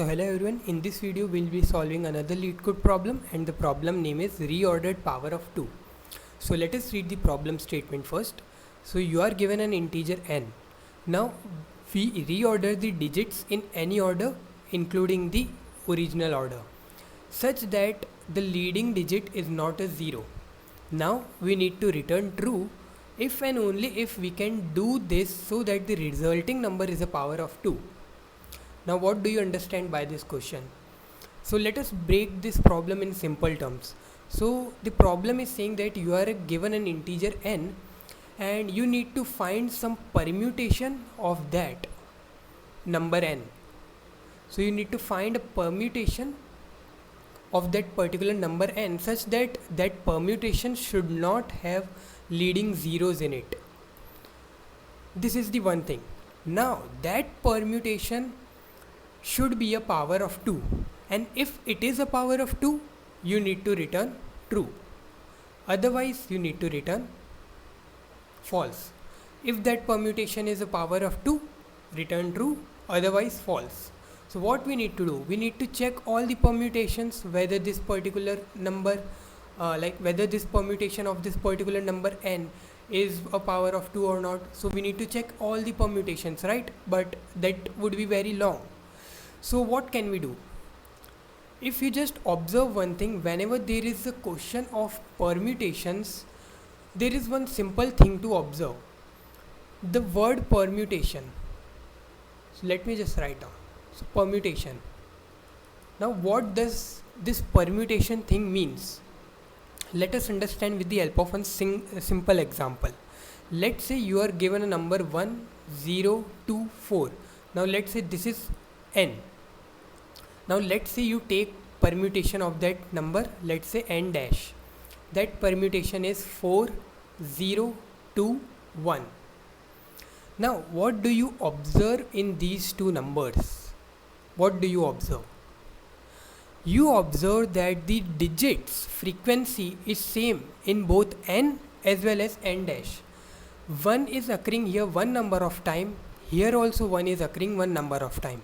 So hello everyone, in this video we'll be solving another LeetCode problem and the problem name is reordered power of 2. So let us read the problem statement first. So you are given an integer n. Now we reorder the digits in any order including the original order such that the leading digit is not a 0. Now we need to return true if and only if we can do this so that the resulting number is a power of 2. Now what do you understand by this question? So let us break this problem in simple terms. So the problem is saying that you are given an integer n and you need to find some permutation of that number n. So you need to find a permutation of that particular number n such that that permutation should not have leading zeros in it. This is the one thing. Now that permutation should be a power of 2, and if it is a power of 2 you need to return true, otherwise you need to return false. If that permutation is a power of 2, return true, otherwise false. So what we need to do, we need to check all the permutations whether this particular number whether this permutation of this particular number n is a power of 2 or not. So we need to check all the permutations, right? But that would be very long. So what can we do? If you just observe one thing, whenever there is a question of permutations, there is one simple thing to observe. The word permutation. So let me just write down. So permutation. Now what does this permutation thing means? Let us understand with the help of a simple example. Let's say you are given a number 1, 0, 2, 4. Now let's say this is n. Now let's say you take permutation of that number, let's say n dash. That permutation is 4, 0, 2, 1. Now what do you observe in these two numbers? What do you observe? You observe that the digits frequency is same in both n as well as n dash. 1 is occurring here one number of time, here also 1 is occurring one number of time.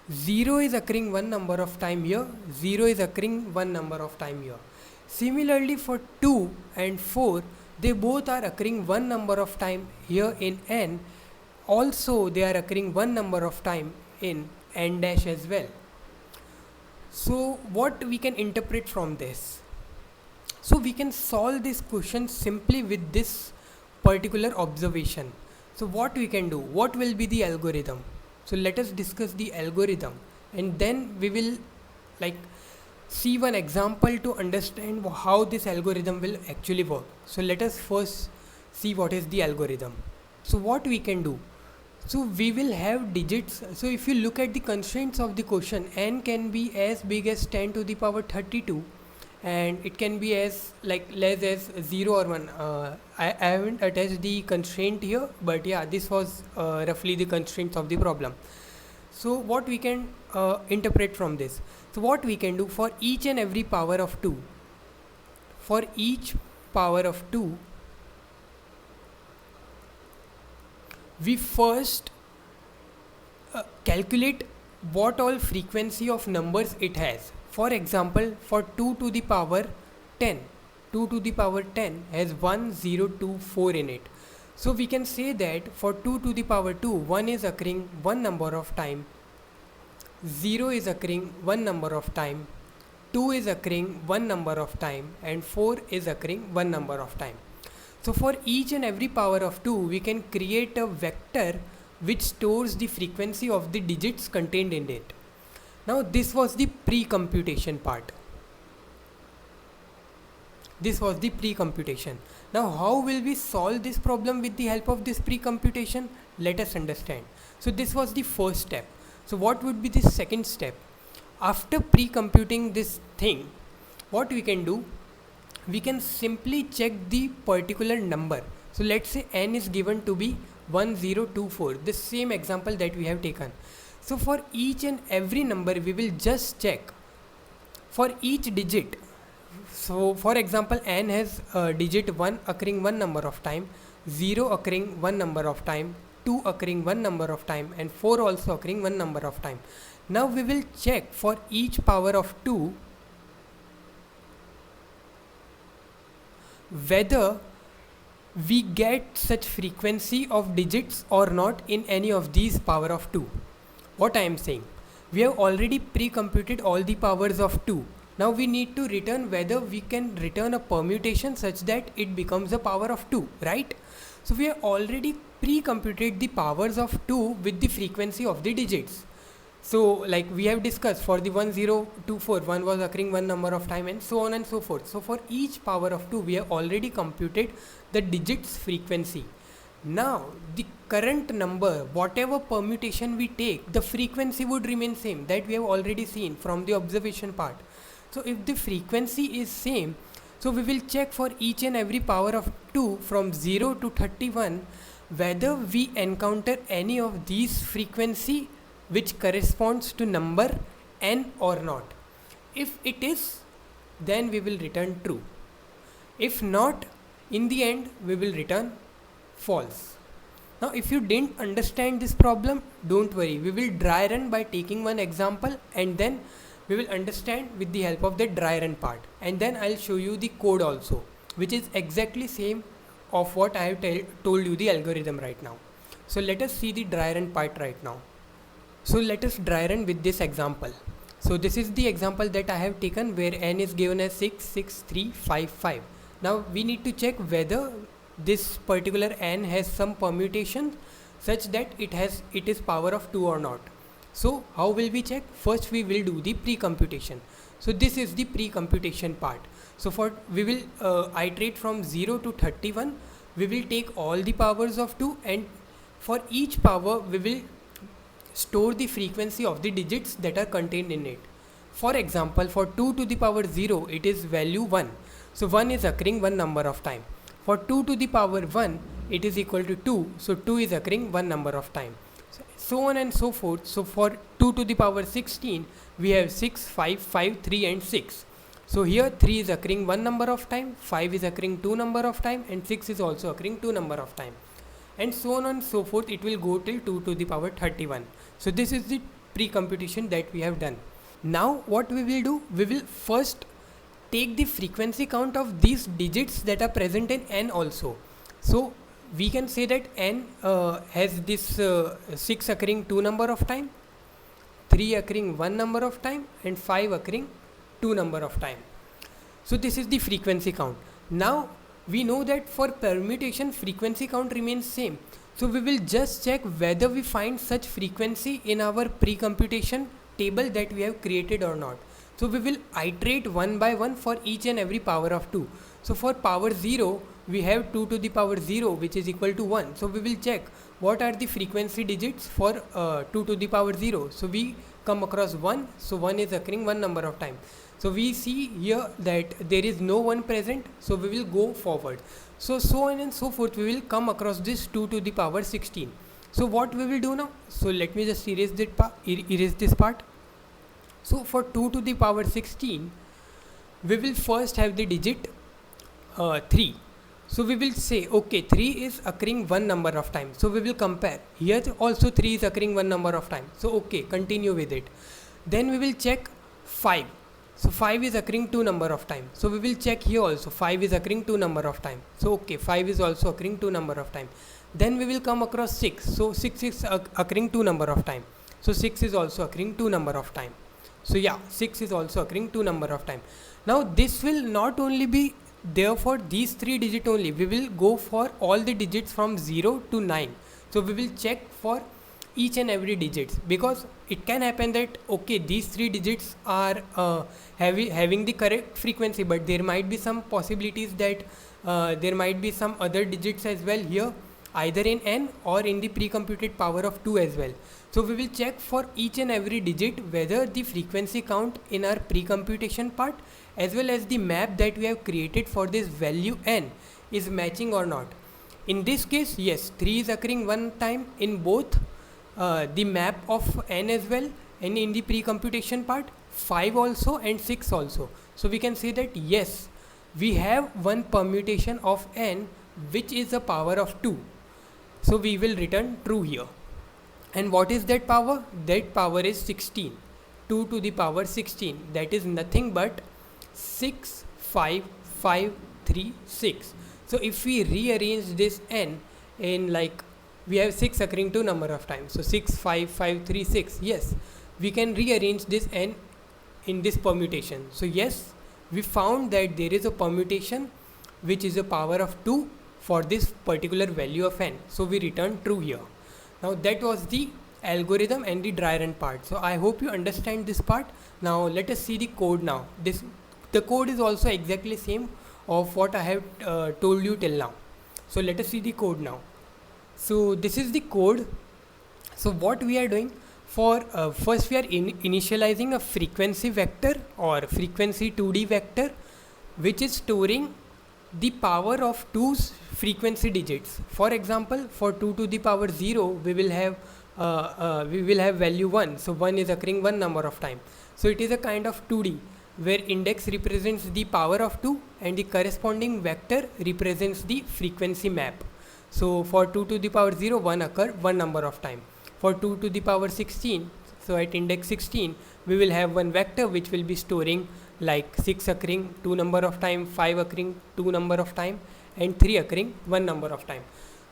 0 is occurring one number of time here, 0 is occurring one number of time here. Similarly for 2 and 4, they both are occurring one number of time here in n. Also they are occurring one number of time in n dash as well. So what we can interpret from this? So we can solve this question simply with this particular observation. So what we can do? What will be the algorithm? So let us discuss the algorithm and then we will see one example to understand how this algorithm will actually work. So let us first see what is the algorithm. So what we can do? So we will have digits. So if you look at the constraints of the question, n can be as big as 10 to the power 32 and it can be as less as 0 or 1. I haven't attached the constraint here, but yeah, this was roughly the constraints of the problem. So what we can interpret from this? So what we can do for each and every power of 2, for each power of 2, we first calculate what all frequency of numbers it has. For example, for 2 to the power 10, 2 to the power 10 has 1, 0, 2, 4 in it. So we can say that for 2 to the power 2, 1 is occurring one number of time, 0 is occurring one number of time, 2 is occurring one number of time, and 4 is occurring one number of time. So for each and every power of 2, we can create a vector which stores the frequency of the digits contained in it. Now this was the pre-computation part. This was the pre-computation. Now how will we solve this problem with the help of this pre-computation? Let us understand. So this was the first step. So what would be the second step? After pre-computing this thing, what we can do? We can simply check the particular number. So let's say n is given to be 1024, the same example that we have taken. So for each and every number we will just check for each digit. So for example, n has digit 1 occurring one number of time, 0 occurring one number of time, 2 occurring one number of time, and 4 also occurring one number of time. Now we will check for each power of 2 whether we get such frequency of digits or not in any of these power of 2. What I am saying, we have already pre-computed all the powers of 2. Now we need to return whether we can return a permutation such that it becomes a power of 2, right? So we have already pre-computed the powers of 2 with the frequency of the digits. So like we have discussed, for the 1024, 1 was occurring one number of time and so on and so forth. So for each power of 2 we have already computed the digits frequency. Now the current number, whatever permutation we take, the frequency would remain same, that we have already seen from the observation part. So if the frequency is same, so we will check for each and every power of 2 from 0 to 31 whether we encounter any of these frequency which corresponds to number n or not. If it is, then we will return true. If not, in the end we will return false. Now if you didn't understand this problem, don't worry, we will dry run by taking one example and then we will understand with the help of the dry run part, and then I'll show you the code also, which is exactly same of what I have told you the algorithm right now. So let us see the dry run part right now. So let us dry run with this example. So this is the example that I have taken where n is given as 6, 6, 3, 5, 5. Now we need to check whether this particular n has some permutation such that it is power of 2 or not. So how will we check? First we will do the pre-computation. So this is the pre-computation part. So we will iterate from 0 to 31. We will take all the powers of 2 and for each power we will store the frequency of the digits that are contained in it. For example, for 2 to the power 0, it is value 1. So 1 is occurring one number of time. For 2 to the power 1, it is equal to 2. So 2 is occurring one number of time. So on and so forth. So for 2 to the power 16, we have 6, 5, 5, 3 and 6. So here 3 is occurring one number of time, 5 is occurring two number of time and 6 is also occurring two number of time. And so on and so forth, it will go till 2 to the power 31. So this is the pre-computation that we have done. Now what we will do, we will first take the frequency count of these digits that are present in n also. So we can say that n has this 6 occurring two number of time, 3 occurring one number of time and 5 occurring two number of time. So this is the frequency count. Now we know that for permutation frequency count remains same. So we will just check whether we find such frequency in our pre-computation table that we have created or not. So we will iterate one by one for each and every power of 2. So for power 0, we have 2 to the power 0 which is equal to 1. So we will check what are the frequency digits for 2 to the power 0. So we come across 1. So 1 is occurring one number of time. So we see here that there is no 1 present. So we will go forward. So on and so forth, we will come across this 2 to the power 16. So what we will do now? So let me just erase this part. So for 2 to the power 16, we will first have the digit 3. So we will say, okay, 3 is occurring one number of time. So we will compare. Here also 3 is occurring one number of time. So okay, continue with it. Then we will check 5. So 5 is occurring two number of time. So we will check here also 5 is occurring two number of time. So okay, 5 is also occurring two number of time. Then we will come across 6. So 6 is occurring two number of time. So 6 is also occurring two number of time. So yeah, 6 is also occurring two number of time. Now this will not only be there for these 3 digits only. We will go for all the digits from 0 to 9. So we will check for each and every digits, because it can happen that okay, these 3 digits are having the correct frequency, but there might be some possibilities that there might be some other digits as well here, either in n or in the pre-computed power of 2 as well. So we will check for each and every digit whether the frequency count in our pre-computation part as well as the map that we have created for this value n is matching or not. In this case, yes, 3 is occurring one time in both the map of n as well, and in the pre-computation part 5 also and 6 also. So we can say that yes, we have one permutation of n which is a power of 2. So we will return true here. And what is that power? That power is 16. 2 to the power 16, that is nothing but 6 5 5 3 6. So if we rearrange this n in, like, we have 6 occurring 2 number of times, so 6 5 5 3 6, yes, we can rearrange this n in this permutation. So yes, we found that there is a permutation which is a power of 2 for this particular value of n, so we return true here. Now that was the algorithm and the dry run part. So I hope you understand this part. Now let us see the code now. The code is also exactly same of what I have told you till now. So let us see the code now. So this is the code. So what we are doing, for first we are initializing a frequency vector or frequency 2D vector, which is storing the power of 2's frequency digits. For example, for 2 to the power 0, we will have value 1. So 1 is occurring 1 number of time. So it is a kind of 2D where index represents the power of 2 and the corresponding vector represents the frequency map. So for 2 to the power 0, 1 occur 1 number of time. For 2 to the power 16, so at index 16, we will have one vector which will be storing like 6 occurring 2 number of time, 5 occurring 2 number of time, and 3 occurring 1 number of time.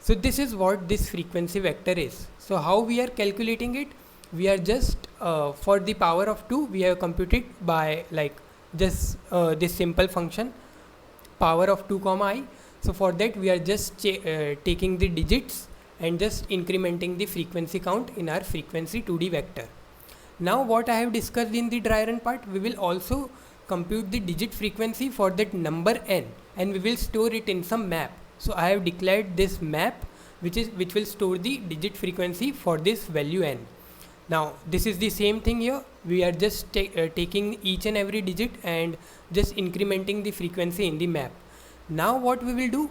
So this is what this frequency vector is. So how we are calculating it? We are just for the power of 2, we have computed by like just this simple function, power of 2 comma I. So for that we are just taking the digits and just incrementing the frequency count in our frequency 2D vector. Now what I have discussed in the dry run part, we will also compute the digit frequency for that number n, and we will store it in some map. So I have declared this map which will store the digit frequency for this value n. Now this is the same thing here. We are just taking each and every digit and just incrementing the frequency in the map. Now what we will do,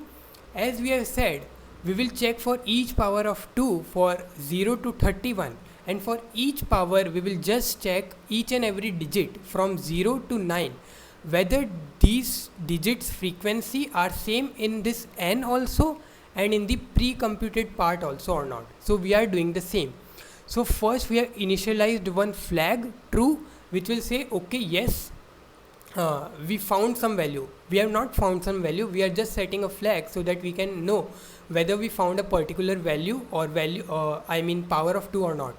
as we have said, we will check for each power of 2 for 0 to 31, and for each power we will just check each and every digit from 0 to 9 whether these digits frequency are same in this n also and in the pre-computed part also or not. So we are doing the same. So first we have initialized one flag true, which will say okay, yes, we found some value. We have not found some value, we are just setting a flag so that we can know whether we found a particular value or power of 2 or not.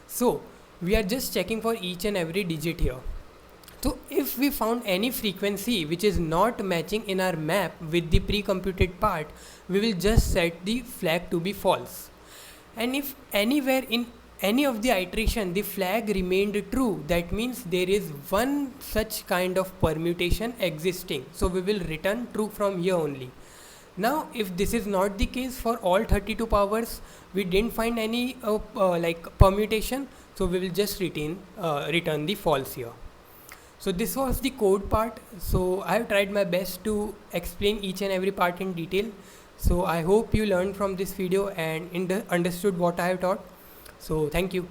So we are just checking for each and every digit here. So if we found any frequency which is not matching in our map with the pre-computed part, we will just set the flag to be false. And if anywhere in any of the iteration the flag remained true, that means there is one such kind of permutation existing. So we will return true from here only. Now if this is not the case for all 32 powers, we didn't find any permutation, so we will just return the false here. So this was the code part. So I have tried my best to explain each and every part in detail. So I hope you learned from this video and understood what I have taught. So thank you.